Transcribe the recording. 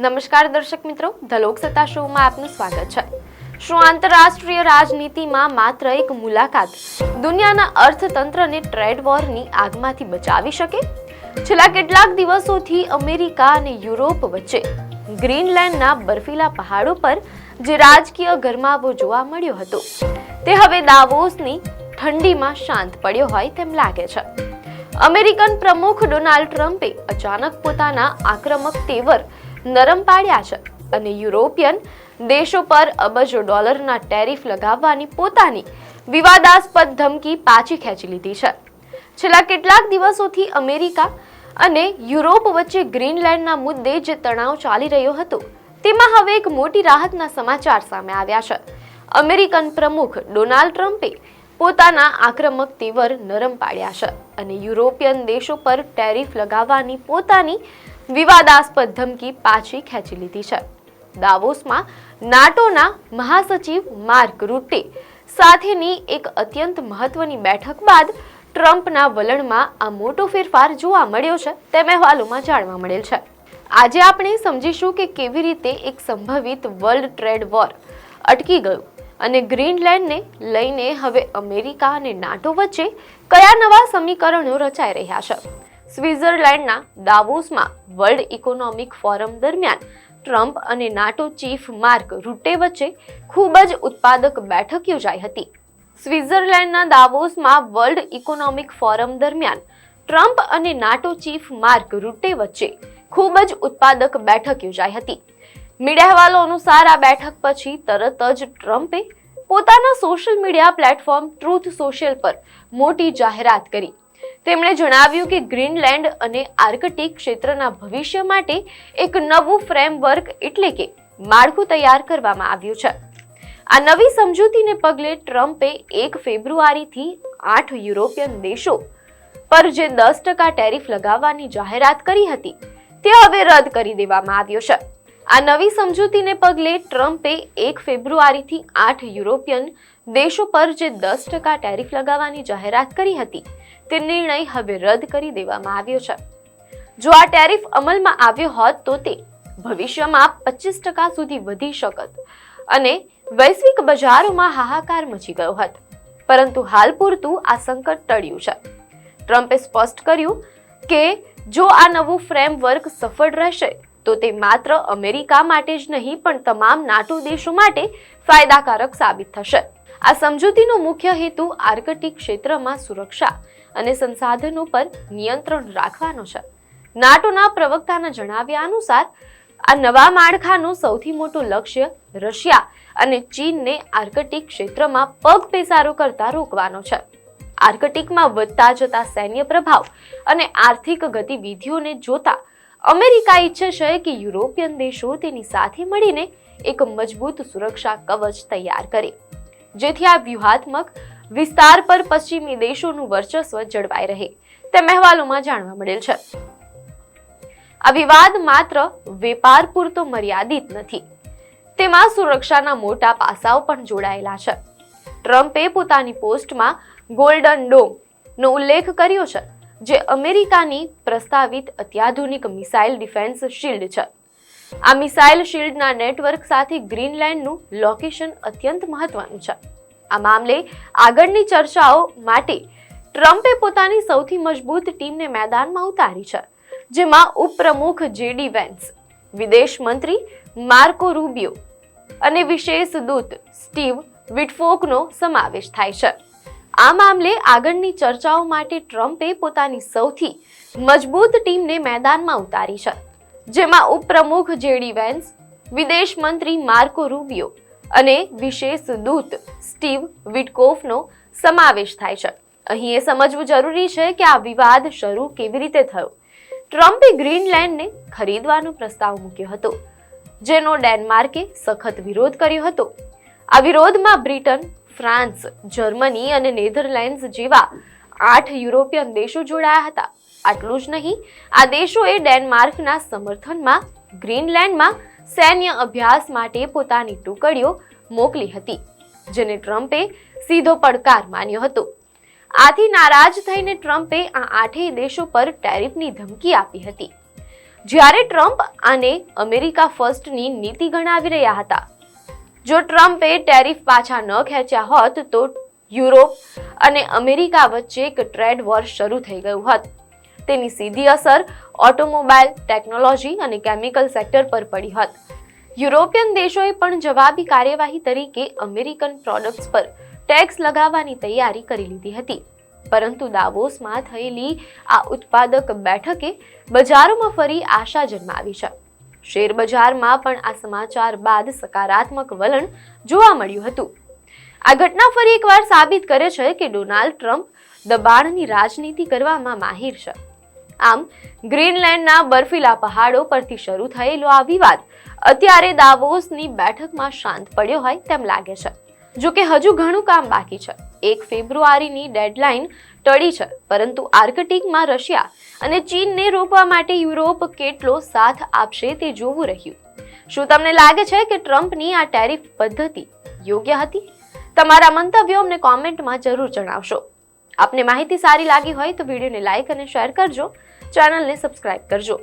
નમસ્કાર દર્શક મિત્રો, ધ લોકસત્તા શોમાં આપનું સ્વાગત છે। શું આંતરરાષ્ટ્રીય રાજનીતિમાં માત્ર એક મુલાકાત દુનિયાના અર્થતંત્રને ટ્રેડ વોરની આગમાંથી બચાવી શકે? છેલ્લા કેટલાક દિવસોથી અમેરિકા અને યુરોપ વચ્ચે ગ્રીનલેન્ડના બર્ફીલા પહાડો પર જે રાજકીય ગરમાવો જોવા મળ્યો હતો તે હવે દાવોસની ઠંડીમાં શાંત પડ્યો હોય તેમ લાગે છે। અમેરિકન પ્રમુખ ડોનાલ્ડ ટ્રમ્પે અચાનક પોતાના આક્રમક તેવર નરમ પાડ્યા છે અને યુરોપિયન દેશો પર અબજો ડોલરના ટેરિફ લગાવવાની પોતાની વિવાદાસ્પદ ધમકી પાછી ખેંચી લીધી છે। છેલ્લા કેટલાક દિવસોથી અમેરિકા અને યુરોપ વચ્ચે ગ્રીનલેન્ડના મુદ્દે જે તણાવ ચાલી રહ્યો હતો તેમાં હવે એક મોટી રાહતના સમાચાર સામે આવ્યા છે। અમેરિકન પ્રમુખ ડોનાલ્ડ ટ્રમ્પે પોતાના આક્રમક તેવર નરમ પાડ્યા છે અને યુરોપિયન દેશો પર ટેરિફ લગાવવાની પોતાની વિવાદાસ્પદ ધમકી પાછી ખેંચી લીધી છે। દાવોસમાં નાટોના મહાસચિવ માર્ક રૂટે સાથેની એક અત્યંત મહત્વની બેઠક બાદ ટ્રમ્પના વલણમાં આ મોટો ફેરફાર જોવા મળ્યો છે તેમ અહેવાલોમાં જાણવા મળેલ છે। આજે આપણે સમજીશું કે કેવી રીતે એક સંભવિત વર્લ્ડ ટ્રેડ વોર અટકી ગયું અને ગ્રીનલેન્ડને લઈને હવે અમેરિકા અને નાટો વચ્ચે કયા નવા સમીકરણો રચાઈ રહ્યા છે। સ્વિટ્ઝરલેન્ડના દાવોસમાં વર્લ્ડ ઇકોનોમિક ફોરમ દરમિયાન ટ્રમ્પ અને નાટો ચીફ માર્ક રૂટે વચ્ચે ખૂબ જ ઉત્પાદક બેઠક યોજાઈ હતી। સ્વિટ્ઝરલેન્ડના દાવોસમાં વર્લ્ડ ઇકોનોમિક ફોરમ દરમિયાન ટ્રમ્પ અને નાટો ચીફ માર્ક રૂટે વચ્ચે ખૂબ જ ઉત્પાદક બેઠક યોજાઈ હતી। મીડિયા અહેવાલો અનુસાર આ બેઠક પછી તરત જ ટ્રમ્પે પોતાના social media platform truth social પર મોટી જાહેરાત કરી। તેમણે જણાવ્યું કે ગ્રીનલેન્ડ અને આર્કટિક ક્ષેત્રના ભવિષ્ય માટે એક નવું ફ્રેમવર્ક એટલે કે માળખું તૈયાર કરવામાં આવ્યું છે। આ નવી સમજૂતીને પગલે ટ્રમ્પે 1 ફેબ્રુઆરીથી 8 યુરોપિયન દેશો પર જે 10% ટેરિફ લગાવવાની જાહેરાત કરી હતી તે હવે રદ કરી દેવામાં આવ્યો છે। આ નવી સમજૂતીને પગલે ટ્રમ્પે 1 ફેબ્રુઆરીથી 8 યુરોપિયન દેશો પર જે 10% ટેરિફ લગાવવાની જાહેરાત કરી હતી તે નિર્ણય હવે રદ કરી દેવામાં આવ્યો છે। જો આ ટેરિફ અમલમાં આવ્યો હોત તો તે ભવિષ્યમાં 25% સુધી વધી શકત અને વૈશ્વિક બજારોમાં હાહાકાર મચી ગયો હોત, પરંતુ હાલ પૂરતું આ સંકટ ટળ્યું છે। ટ્રમ્પે સ્પષ્ટ કર્યું કે જો આ નવું ફ્રેમવર્ક સફળ રહેશે તો તે માત્ર અમેરિકા માટે જ નહીં પણ તમામ નાટો દેશો માટે ફાયદાકારક સાબિત થશે। આ સમજૂતીનો મુખ્ય હેતુ આર્કટિક ક્ષેત્રમાં સુરક્ષા અને સંસાધનો પર નિયંત્રણ રાખવાનો છે। નાટોના પ્રવક્તાના જણાવ્યા અનુસાર આ નવા માળખાનો સૌથી મોટો લક્ષ્ય રશિયા અને ચીનને આર્કટિક ક્ષેત્રમાં પગપેસારો કરતા રોકવાનો છે। આર્કટિકમાં વધતા જતા સૈન્ય પ્રભાવ અને આર્થિક ગતિવિધિઓને જોતા અમેરિકા ઈચ્છે છે કે યુરોપિયન દેશો તેની સાથે મળીને એક મજબૂત સુરક્ષા કવચ તૈયાર કરે, જેથી આ વ્યૂહાત્મક વિસ્તાર પર પશ્ચિમી દેશોનું વર્ચસ્વ જળવાઈ રહે તેમ અહેવાલોમાં જાણવા મળેલ છે। આ વિવાદ માત્ર વેપાર પૂરતો મર્યાદિત નથી, તેમાં સુરક્ષાના મોટા પાસાઓ પણ જોડાયેલા છે। ટ્રમ્પે પોતાની પોસ્ટમાં ગોલ્ડન ડોમ નો ઉલ્લેખ કર્યો છે, જે અમેરિકાની પ્રસ્તાવિત અત્યાધુનિક મિસાઇલ ડિફેન્સ શિલ્ડ છે। આ મિસાઇલ શિલ્ડના નેટવર્ક સાથે ગ્રીનલેન્ડનું લોકેશન અત્યંત મહત્વનું છે। આ મામલે આગળની ચર્ચાઓ માટે ટ્રમ્પે પોતાની સૌથી મજબૂત ટીમને મેદાનમાં ઉતારી છે, જેમાં ઉપપ્રમુખ જેડી વેન્સ, વિદેશ મંત્રી માર્કો રૂબિયો અને વિશેષ દૂત સ્ટીવ વિટફોકનો સમાવેશ થાય છે। આ મામલે આગળની ચર્ચાઓ માટે ટ્રમ્પે પોતાની સૌથી મજબૂત ટીમને મેદાનમાં ઉતારી છે, જેમાં ઉપપ્રમુખ જેડી વેન્સ, વિદેશ મંત્રી માર્કો રૂબિયો અને વિશેષ દૂત સ્ટીવ વિટકોફનો સમાવેશ થાય છે। અહીં એ સમજવું જરૂરી છે કે આ વિવાદ શરૂ કેવી રીતે થયો। ટ્રમ્પે ગ્રીનલેન્ડને ખરીદવાનો પ્રસ્તાવ મૂક્યો હતો, જેનો ડેનમાર્કે સખત વિરોધ કર્યો હતો। આ વિરોધમાં બ્રિટન, ફ્રાન્સ, જર્મની અને નેધરલેન્ડ્સ જેવા 8 યુરોપિયન દેશો જોડાયા હતા। આટલું જ નહીં, આ દેશોએ ડેનમાર્કના સમર્થનમાં ગ્રીનલેન્ડમાં સૈન્ય અભ્યાસ માટે પોતાની ટુકડીઓ મોકલી હતી, જેને ટ્રમ્પે સીધો પડકાર માન્યો હતો। આથી નારાજ થઈને ટ્રમ્પે આ 8 દેશો પર ટેરિફની ધમકી આપી હતી। જ્યારે ટ્રમ્પ આને અમેરિકા ફર્સ્ટની નીતિ ગણાવી રહ્યા હતા. જો ટ્રમ્પે ટેરિફ પાછા ન ખેંચ્યા હોત તો યુરોપ અને અમેરિકા વચ્ચે એક ટ્રેડ વોર શરૂ થઈ ગયું હોત. તેની સીધી અસર ઓટોમોબાઈલ, ટેકનોલોજી અને કેમિકલ સેક્ટર પર પડી હોત. યુરોપિયન દેશોએ પણ જવાબી કાર્યવાહી તરીકે અમેરિકન પ્રોડક્ટ્સ પર ટેક્સ લગાવવાની તૈયારી કરી લીધી હતી. પરંતુ દાવોસમાં થયેલી આ ઉત્પાદક બેઠકે બજારોમાં ફરી આશા જન્માવી છે. શેર બજારમાં પણ આ સમાચાર બાદ સકારાત્મક વલણ જોવા મળ્યું હતું. આ ઘટના ફરી એકવાર સાબિત કરે છે કે ડોનાલ્ડ ટ્રમ્પ દબાણની રાજનીતિ કરવામાં માહિર છે. આમ ગ્રીનલેન્ડના બર્ફીલા પહાડો પરથી શરૂ થયેલો આ વિવાદ અત્યારે દાવોસની બેઠકમાં શાંત પડ્યો હોય તેમ લાગે છે. જો કે હજુ ઘણું કામ બાકી છે. 1 ફેબ્રુઆરીની ડેડલાઇન ટળી છે, પરંતુ આર્કટિકમાં રશિયા અને ચીનને રોકવા માટે યુરોપ કેટલો સાથ આપશે તે જોવું રહ્યું. શું તમને લાગે છે કે ટ્રમ્પની આ ટેરિફ પદ્ધતિ યોગ્ય હતી? તમારા મંતવ્યો અમને કોમેન્ટમાં જરૂર જણાવશો. આપને માહિતી સારી લાગી હોય તો વિડીયોને લાઈક અને શેર કરજો. ચેનલને સબસ્ક્રાઇબ કરજો.